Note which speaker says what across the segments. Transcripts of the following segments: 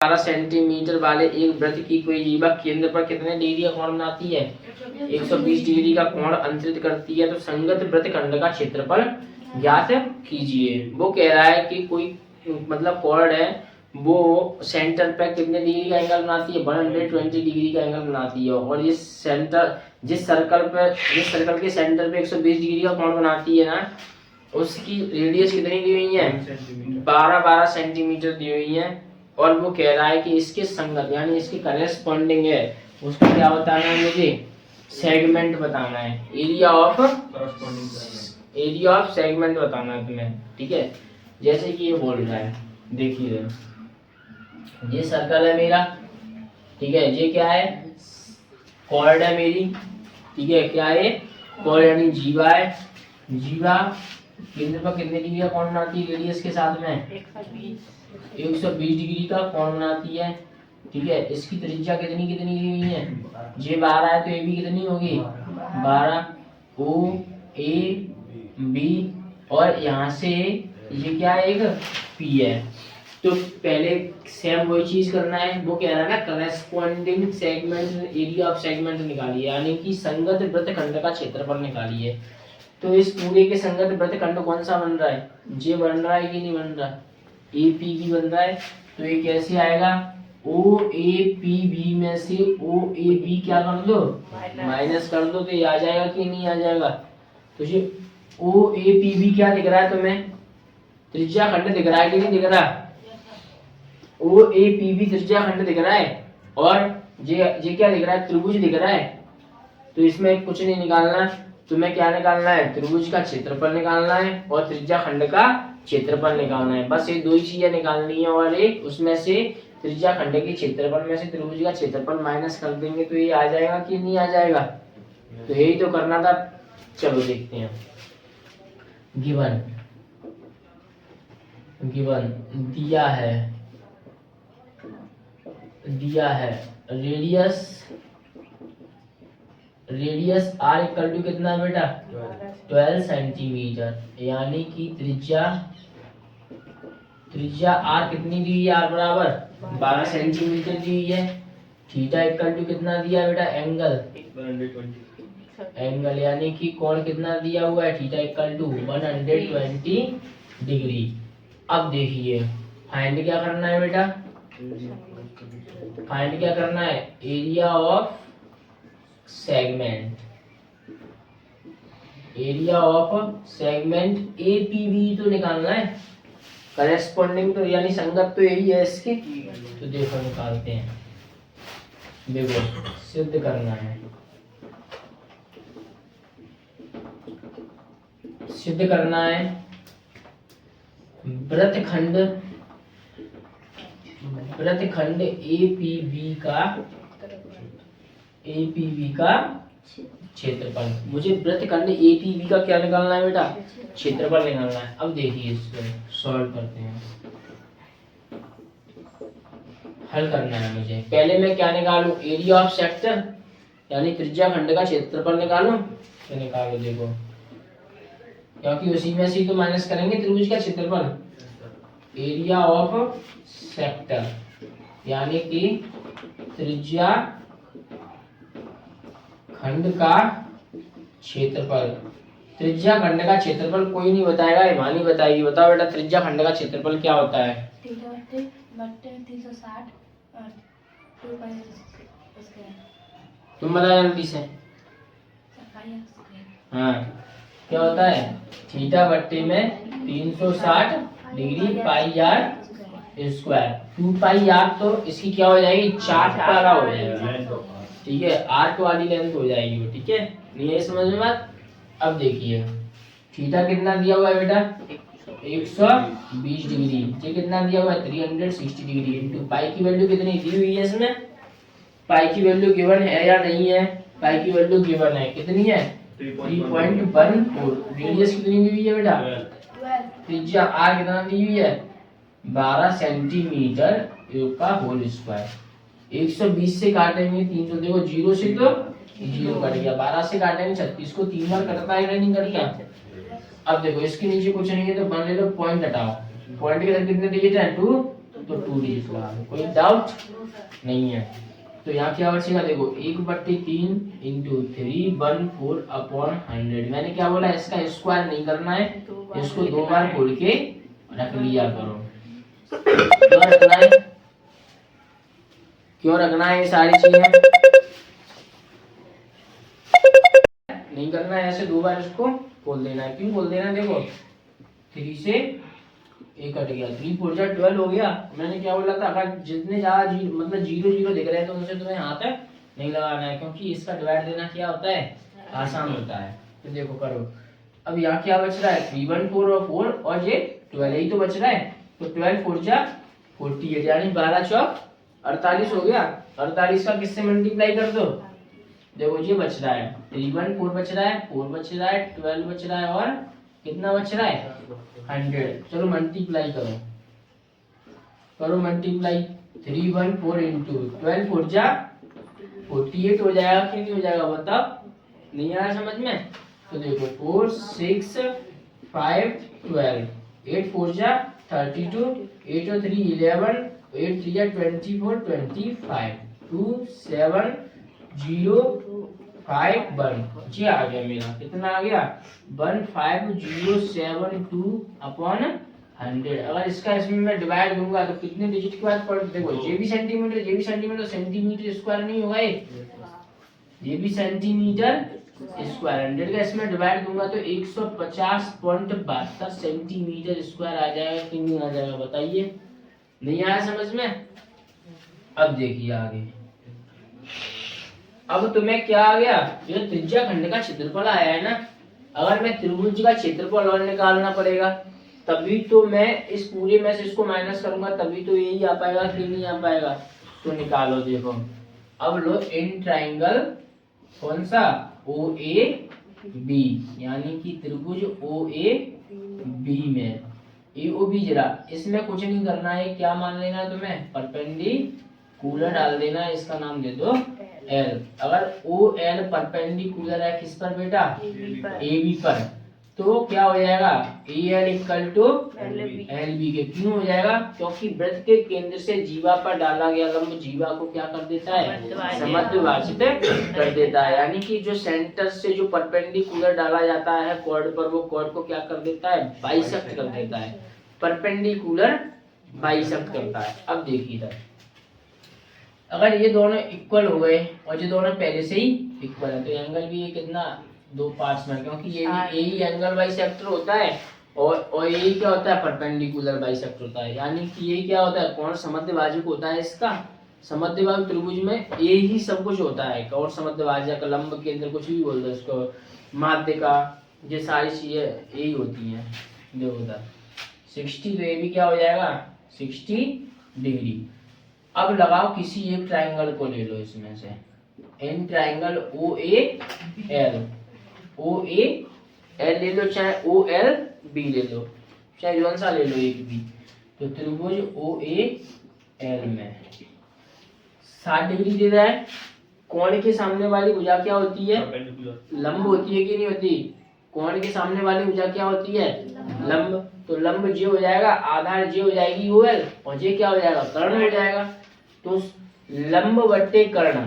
Speaker 1: 12 centimetre वाले एक वृत्त की कोई जीवा केंद्र पर कितने डिग्री का कोण बनाती है? 120 डिग्री का कोण अंतरित करती है। तो संगत वृत्तखंड का क्षेत्रफल ज्ञात कीजिए। वो कह रहा है कि कोई मतलब कॉर्ड है, वो सेंटर पे कितने डिग्री का एंगल बनाती है? 120 डिग्री का एंगल बनाती है। और जिस सर्कल के सेंटर पे 120 डिग्री का कोण बनाती है ना, उसकी रेडियस कितनी दी हुई है? 12 सेंटीमीटर दी हुई है। और वो कह रहा है कि इसके संगत यानी इसके करेस्पॉन्डिंग है, उसको क्या बताना है? मुझे सेगमेंट बताना है। एरिया ऑफ सेगमेंट बताना है तुम्हें, ठीक है। जैसे कि ये बोल रहा है, देखिए ये सर्कल है मेरा, ठीक है। ये क्या है? कॉर्ड है मेरी, ठीक है। क्या है? कॉर्ड यानी जीवा है। जीवा केंद्र पर कितने डिग्री का कोण बनाती है रेडियस के साथ में? 120 डिग्री का कोण बनाती है, ठीक है। इसकी त्रिज्या कितनी कितनी दी हुई है? ये 12 है तो ये भी कितनी होगी? 12। ओ ए बी और यहाँ से ये क्या है? एक पी है। तो पहले सेम वही चीज करना है। वो कह रहा है ना corresponding segment area of segment निकालिए, यानी कि संगत वृत्तखंड का क्षेत्रफल निकालिए। तो इस पूरे के संगत वृत्तखंड कौन सा बन रहा है? जे बन रहा है कि नहीं बन रहा? ए पी बी बन रहा है। तो ये कैसे आएगा? ओ ए पी बी में से ओ ए बी क्या कर दो? माइनस कर दो। तो ये आ जाएगा कि नहीं आ जाएगा? तो ये ओ ए पी बी क्या दिख रहा है तुम्हें? त्रिज्या खंड दिख रहा है कि नहीं दिख रहा? ओ ए पी बी त्रिज्या खंड दिख रहा है। और ये क्या दिख रहा है? त्रिभुज दिख रहा है। तो इसमें कुछ नहीं निकालना, तुम्हें क्या निकालना है? त्रिभुज का क्षेत्रफल निकालना है और त्रिज्या खंड का क्षेत्रफल निकालना है। बस ये दो ही चीजें निकालनी है। और एक उसमें से त्रिज्या खंड के क्षेत्रफल में से त्रिभुज का क्षेत्रफल माइनस कर देंगे तो ये आ जाएगा कि नहीं आ जाएगा? तो यही तो करना था। चलो देखते हैं। गिवन दिया है रेडियस आर इक्वल टू कितना है बेटा? 12 सेंटीमीटर, यानी कि त्रिज्या आर कितनी दी है? आर बराबर 12 सेंटीमीटर दी हुई है। थीटा इक्वल टू कितना दिया बेटा? एंगल यानी कि कोण कितना दिया हुआ है? Theta equal to 120 degree. अब देखिए फाइंड क्या करना है बेटा? फाइंड क्या करना है? Area of segment A P B तो निकालना है। करेस्पॉन्डिंग तो यानी संगत तो यही है इसकी। तो देखो निकालते हैं। देखो सिद्ध करना है। वृत्तखंड ए पी बी का क्षेत्रफल। मुझे वृत्तखंड ए पी बी का क्या निकालना है बेटा? क्षेत्रफल निकालना है। अब देखिए इसको सॉल्व करते हैं। हल करना है मुझे। पहले मैं क्या निकालूं? एरिया ऑफ सेक्टर यानी त्रिज्या खंड का क्षेत्रफल निकालूं। तो निकालो देखो, क्योंकि उसी में से तो माइनस करेंगे त्रिभुज का क्षेत्रफल। एरिया ऑफ सेक्टर यानी कि त्रिज्या खंड का क्षेत्रफल। त्रिज्या खंड का क्षेत्रफल कोई नहीं बताएगा, हिमानी बताएगी। बताओ बेटा त्रिज्या खंड का क्षेत्रफल क्या होता है?
Speaker 2: 360
Speaker 1: तुम बताओ जल्दी से। हाँ क्या होता है? थीटा बट्टे में 360 degree pi r square. 2 pi r तो इसकी क्या हो जाएगी? 4 पारा हो जाएगा, ठीक है। आर्क वाली लेंथ हो जाएगी वो, ठीक है। नहीं है समझ में बात? अब देखिए थीटा कितना दिया हुआ है बेटा? 120 डिग्री। ये कितना दिया हुआ है? 360 डिग्री इंटू पाई की वैल्यू कितनी दी हुई है इसमें? पाई की वैल्यू गिवन है या नहीं है? पाई की वैल्यू गिवन है। कितनी है? 3.14। रेडियस कितनी दी हुई है बेटा?
Speaker 2: 12।
Speaker 1: त्रिज्या आर कितना दी हुई है? 12 सेंटीमीटर का होल स्क्वायर। 120 से काटेंगे 300, देखो 0 से तो 0 कट गया। 12 से काटेंगे 36 को 3 बार कटता है नहीं कटता? अब देखो इसके नीचे कुछ नहीं है तो 1 ले लो, पॉइंट हटाओ। पॉइंट के साथ कितने डिजिट है? 2 तो 2 डिजिट लगा दो, कोई डाउट नहीं है। तो यहाँ क्या बचेगा देखो 1/3 इंटू 314/100। मैंने क्या बोला, इसका स्क्वायर नहीं करना है, इसको 2 बार खोल के रख लिया करो। क्यों रखना है, क्यों रखना है ये सारी चीजें, नहीं करना है, ऐसे 2 बार इसको खोल देना है। क्यों खोल देना है, देखो 3 से 1 कट गया, 3 4 जा 12 हो गया। मैंने क्या बोला था, अगर जितने ज्यादा मतलब 0 0 दिख रहे हैं तो उनसे तुम्हें हाथ नहीं लगाना है, क्योंकि इसका डिवाइड देना क्या होता है, आसान होता है। तो देखो करो, अब यहाँ क्या बच रहा है, 3 1 4 और 4 और ये 12 ही तो बच रहा है। तो 12 4 जा 48, यानी 12 चौक 48 हो गया। 48 का किससे मल्टीप्लाई कर दो, देखो ये बच रहा है 3 1 4 बच रहा है, 4 बच रहा है, 12 बच रहा है और कितना बच रहा है 100। चलो मल्टीप्लाई करो, करो मल्टीप्लाई। 3 1 4 इंटू 12 4 जा 48 हो जाएगा कि नहीं हो जाएगा, बताओ, नहीं आया समझ में। तो देखो 4 6 5 12, 8 4 जा 32, 8 और 3 11, 8 3 जा 24 25, 2 7 0 5 1, ये आ गया मेरा, कितना आ गया 15072/100। अगर इसका इसमें मैं डिवाइड दूंगा तो कितने डिजिट के बाद पढ़, देखो ये भी सेंटीमीटर सेंटीमीटर स्क्वायर नहीं होगा, ये भी सेंटीमीटर स्क्वायर। 100 का इसमें डिवाइड दूंगा तो 150.72 सेंटीमीटर स्क्वायर आ जाएगा कि नहीं आ जाएगा, बताइए, नहीं आया समझ में। अब देखिए आगे, अब तुम्हें क्या आ गया, जो त्रिज्या खंड का क्षेत्रफल आया है ना, अगर मैं त्रिभुज का क्षेत्रफल और निकालना पड़ेगा, तभी तो मैं इस पूरे में से इसको माइनस करूंगा, तभी तो यही आ पाएगा कि नहीं आ पाएगा। तो निकालो, देखो अब लो इन ट्राइंगल कौन सा, ओ ए बी, यानी कि त्रिभुज ओ ए बी में ए ओ बी, जरा इसमें कुछ नहीं करना है, क्या मान लेना है तुम्हें, परपेंडिकुलर डाल देना है, इसका नाम दे दो एल। अगर ओ एल परपेंडिकुलर है किस पर बेटा, ए बी पर, तो क्या हो जाएगा A L equal to L B के। क्यों हो जाएगा, क्योंकि वृत्त के केंद्र से जीवा पर डाला गया लंब जीवा को क्या कर देता है, समद्विभाजित कर देता है। यानी कि जो सेंटर से जो परपेंडिकुलर डाला जाता है कॉर्ड पर, वो कॉर्ड को क्या कर देता है, बाइसेक्ट कर देता है, परपेंडिकुलर बाइसेक्ट करता है। अब देखिए, अगर ये दोनों इक्वल हो गए और ये दोनों पहले से ही इक्वल है, तो एंगल भी ये कितना 2 पार्ट्स में, क्योंकि ये भी यही एंगल बाइसेक्टर होता है और यही क्या होता है, परपेंडिकुलर बाइसेक्टर होता है। यानी कि ये क्या होता है, कौन समद्विभाजक होता है इसका, समद्विभाजक त्रिभुज में ये ही सब कुछ होता है, और समद्विभाजक लंब केंद्र कुछ भी बोल दो इसको, माध्यिका, ये सारी चीजें यही होती हैं। देखो उधर 60, तो ये भी क्या हो जाएगा 60 डिग्री। अब लगाओ किसी एक ट्राइंगल को ले लो इसमें से, in triangle O A L, O A L ले लो, चाहे ओ एल बी ले लो, चाहे कौन सा ले लो एक भी। तो त्रिभुज ओ ए एल में 60 डिग्री दे रहा है, कोण के सामने वाली भुजा क्या होती है, लंब होती है कि नहीं होती, कोण के सामने वाली भुजा क्या होती है, लंब। तो लंब जे हो जाएगा, आधार जे हो जाएगी ओ एल, और जे क्या हो जाएगा, कर्ण हो जाएगा। तो लंब बट्टे कर्ण,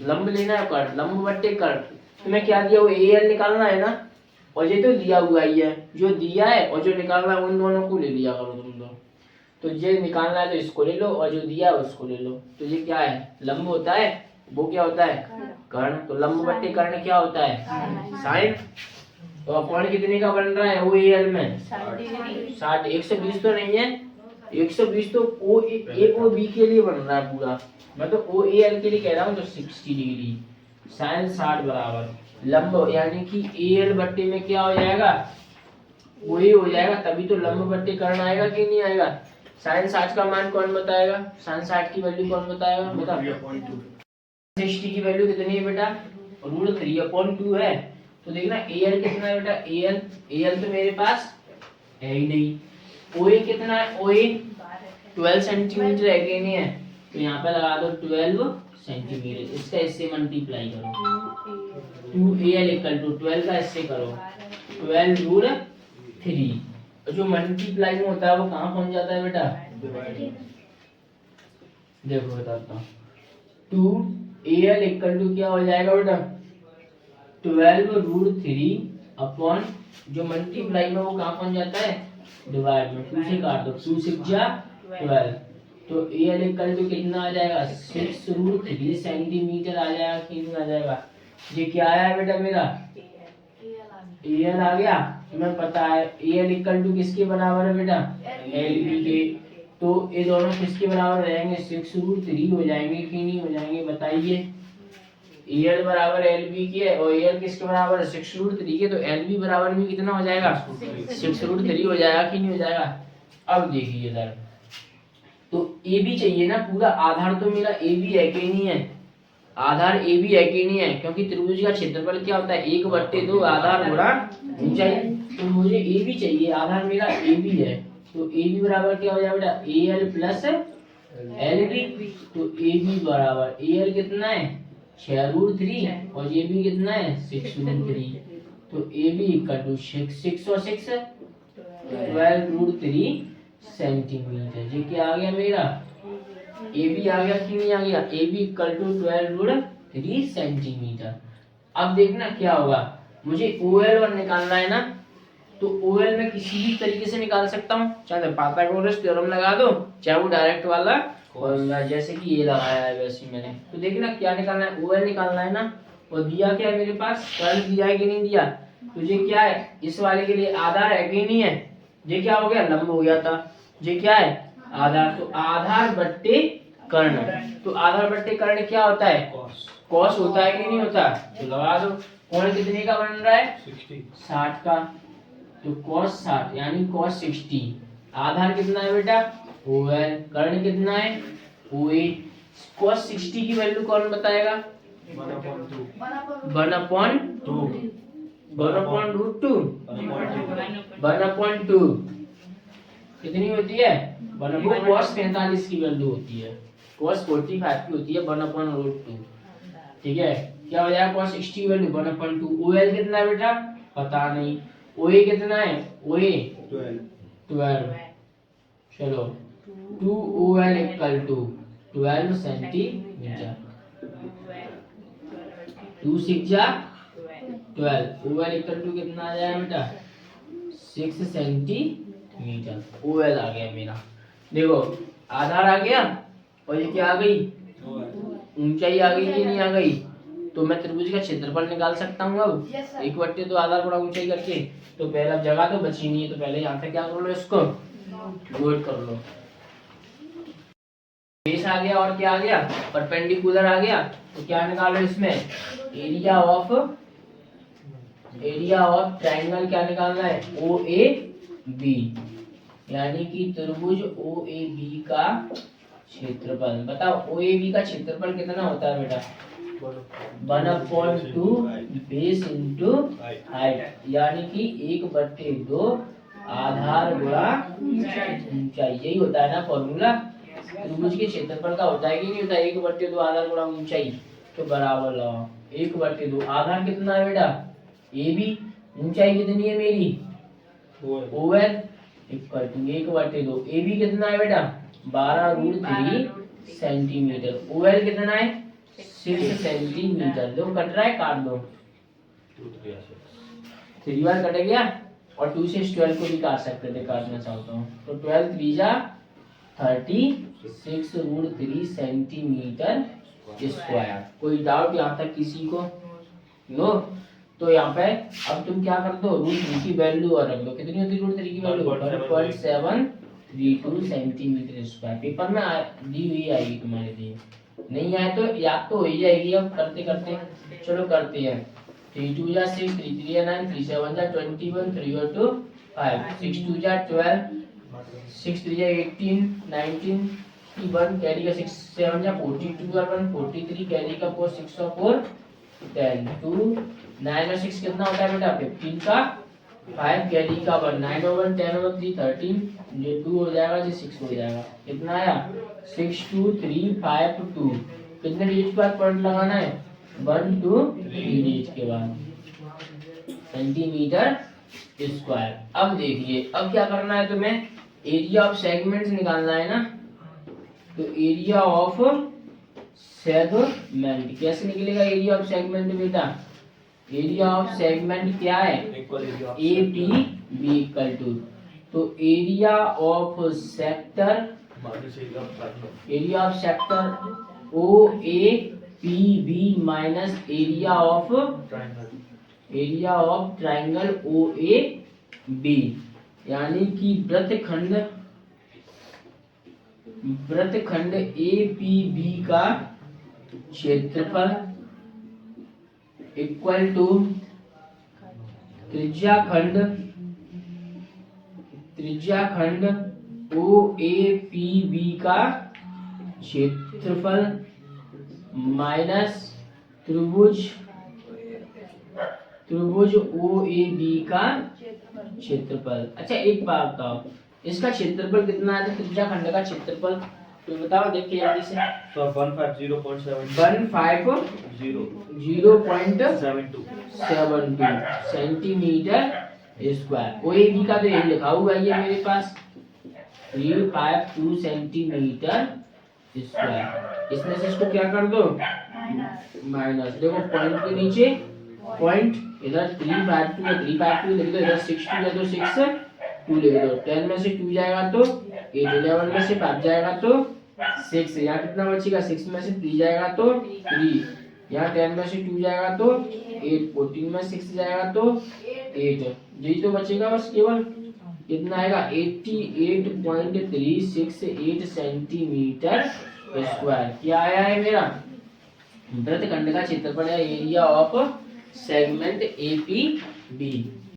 Speaker 1: लंब लेना है कर्ण, लंब बट्टे कर्ण, तुम्हें क्या दिया, वो ए एल निकालना है ना, और ये तो दिया हुआ ही है, जो दिया है और जो निकालना है उन दोनों को ले लिया करो तुम दो। तो ये निकालना है तो इसको ले लो, और जो दिया है उसको ले लो। तो ये क्या है, लंब होता है, वो क्या होता है, कर्ण। तो लंब बट्टे कर्ण क्या होता है, साइन। तो अपॉन कितने का बन रहा है, वो ए एल में 60, 120 तो नहीं है, 120 तो ओ ए ओ बी के लिए बन रहा है पूरा, मैं तो ओ ए एल के लिए कह रहा हूँ। तो 60 डिग्री साइन 60 बराबर लंब, यानी कि ए एल बट्टे में क्या हो जाएगा, वही हो जाएगा, तभी तो लंब बट्टे कर्ण आएगा कि नहीं आएगा। साइन 60 का मान कौन बताएगा, साइन 60 की वैल्यू कौन बताएगा, बता। 60 की वैल्यू कितनी है बेटा, √3/2 है। तो देखना ए एल कितना है बेटा, ए एल तो मेरे पास है ही नहीं। ओए कितना है, ओए 12 सेंटीमीटर है कि नहीं है, तो यहाँ पे लगा दो 12 सेंटीमीटर, इसका इससे मल्टीप्लाई करो, 2al इक्वल टू 12 का इससे करो 12√3, जो मल्टीप्लाई में होता है वो कहाँ पहुंच जाता है बेटा, देखो बताता हूँ, 2AL इक्वल टू क्या हो जाएगा बेटा, 12√3 अपॉन, जो मल्टीप्लाई में वो कहाँ पहुंच जाता है, डिवाइड में, 2 से काट दो, 2 6 जा 12, तो AL इक्वल टू कितना आ जाएगा, 6√3 सेंटीमीटर आ जाएगा, कितना आ जाएगा, ये क्या आया बेटा मेरा, AL आ गया, तुम्हें पता है AL इक्वल टू किसके बराबर है बेटा, LB के, तो ये दोनों किसके बराबर रहेंगे, 6√3 हो जाएंगे कि नहीं हो जाएंगे, बताइए। AL बराबर LB की है और AL किसके बराबर है, 6√3 के, तो LB बराबर भी कितना हो जाएगा, 6√3 हो जाएगा कि नहीं हो जाएगा। अब देखिए इधर, तो AB चाहिए ना, पूरा आधार तो मेरा AB है कि नहीं है, आधार AB है कि नहीं है, क्योंकि त्रिभुज का क्षेत्रफल क्या होता है, 1/2 आधार गुणा ऊंचाई, तो मुझे AB चाहिए, आधार मेरा AB है, तो AB बराबर क्या हो जाएगा बेटा, AL प्लस LB, तो AB बराबर, AL कितना है 6√3 और AB कितना है 6√3, तो AB इक्वल टू 6 और 6 12√3 सेंटीमीटर, ये क्या आ गया मेरा, AB आ गया कि नहीं आ गया, AB इक्वल टू 12√3 सेंटीमीटर। अब देखना क्या होगा, मुझे OL1 निकालना है ना, तो OL में किसी भी तरीके से निकाल सकता हूँ, चाहे पाइथागोरस थ्योरम लगा दो, चाहे वो डायरेक्ट वाला फॉर्मूला जैसे कि ये लगाया है वैसे ही मैंने, तो देखना क्या निकालना है, OL निकालना है ना, और दिया क्या है मेरे पास, कर्ल दिया है कि नहीं दिया, तुझे क्या है इस वाले के लिए आधार है कि नहीं है, ये क्या हो गया लंब हो गया था, ये क्या है आधार, तो आधार बट्टे कर्ण, तो आधार बट्टे कर्ण क्या होता है, कॉस होता है कि नहीं होता, तो लगा दो, कोण कितने का बन रहा है 60 का, तो cos 60 यानी cos 60, आधार कितना है बेटा OL, कर्ण कितना है OA, cos 60 की वैल्यू कौन बताएगा, 1/2 कितनी होती है, 1/2 cos 45 की वैल्यू होती है, cos 45 की होती है 1/2, ठीक है, क्या हो जाएगा cos 60 की वैल्यू 1/2, OL कितना है बेटा पता नहीं, OA कितना है, OA 12, चलो 2OL इक्वल टू 12 सेंटीमीटर, 2 6 जा 12, OL इक्वल टू कितना आ जाएगा बेटा 6 सेंटीमीटर, OL आ गया मेरा, देखो आधार आ गया और ये क्या आ गई, ऊंचाई आ गई कि नहीं आ गई, तो मैं त्रिभुज का क्षेत्रफल निकाल सकता हूँ अब, 1/2 आधार गुणा ऊंचाई करके, तो पहले अब जगह तो बची नहीं है, तो पहले यहाँ पे क्या कर लो, इसको नोट कर लो, बेस आ गया और क्या आ गया परपेंडिकुलर आ गया, तो क्या निकालो इसमें एरिया ऑफ ट्रायंगल, क्या निकालना है OAB, यानी कि त्रिभुज OAB का क्षेत्रफल, बताओ OAB का क्षेत्रफल कितना होता है बेटा 1/2 बेस इंटू हाइट, यानी कि 1/2 आधार गुणा ऊंचाई, यही होता है ना फॉर्मूला, त्रिभुज के क्षेत्रफल का होता है कि नहीं होता, 1/2 आधार गुणा ऊंचाई, तो बराबर लगाओ 1/2, आधार कितना है बेटा AB, ऊंचाई कितनी है मेरी OL इक्वल टू 1/2, AB कितना है बेटा 12√3 सेंटीमीटर, OL कितना है 6 सेंटीमीटर, जो कट रहा है काट दो, 3 बार कट गया, और 2 से 12 को भी काट सकते थे, काटना चाहता हूँ, तो 12 3 जा 36√3 सेंटीमीटर स्क्वायर, कोई डाउट यहाँ तक किसी को, नो, तो यहाँ पे अब तुम क्या कर दो, √3 की वैल्यू और रख दो, कितनी होती है √3 की वैल्यू 1.732 सेंटीमीटर स्क्वायर, पेपर में दी हुई आएगी तुम्हारे लिए, नहीं आए तो याद तो हो ही जाएगी, अब करते करते चलो करते हैं, 3 2 जा 6, 3 3 जा 9, 3 7 जा 21, 3 और 2 5, 6 2 जा 12, 6 3 जा 18, 19, 1 कैरी का 6 7 जा 42 और 1 43, कैरी का 4 6 और 4 10, 2 9 और 6 कितना होता है बेटा 15 का 5, कैरी का 1 9 और 1 10 और 3 13, ये 2 हो जाएगा, ये 6 हो जाएगा, कितना आया 6 2 3 5 2, कितने डिजिट के बाद पॉइंट लगाना है 1 2 3 डिजिट के बाद सेंटीमीटर स्क्वायर। अब देखिए अब क्या करना है तुम्हें, एरिया ऑफ सेगमेंट्स निकालना है ना, तो एरिया ऑफ सेगमेंट कैसे निकलेगा एरिया ऑफ सेगमेंट बेटा? एरिया ऑफ सेगमेंट क्या है? A P B equal to, तो area of sector O A P B minus area of triangle O A B, यानी कि वृत्तखंड ए पी बी का क्षेत्रफल इक्वल टू त्रिज्याखंड ओ ए पी बी का क्षेत्रफल माइनस त्रिभुज ओ ए बी का क्षेत्रफल। अच्छा एक बात बताओ, इसका क्षेत्रफल कितना है? तो त्रिज्याखंड का क्षेत्रफल तो बताओ, देखिए जल्दी से।
Speaker 2: तो
Speaker 1: 150.72 सेंटीमीटर स्क्वायर। ओएबी का तो यही लिखा हुआ है मेरे पास 352 सेंटीमीटर स्क्वायर। इसमें से इसको क्या कर दो? माइनस। देखो पॉइंट के नीचे पॉइंट, इधर 352 है 352 लिख दो, इधर 62 है तो 62 लिख दो। 10 में से 2 जाएगा तो 8, 11 में से 5 जाएगा तो 6, यहाँ कितना बचेगा? 6 में से 3 जाएगा तो 3, यहाँ 10 में से 2 जाएगा तो 8, 14 में 6 जाएगा तो 8, यही तो बचेगा बस केवल। कितना आएगा? 88.368 सेंटीमीटर स्क्वायर। क्या आया है मेरा? वृत्तखंड का क्षेत्रफल है area of segment A P B.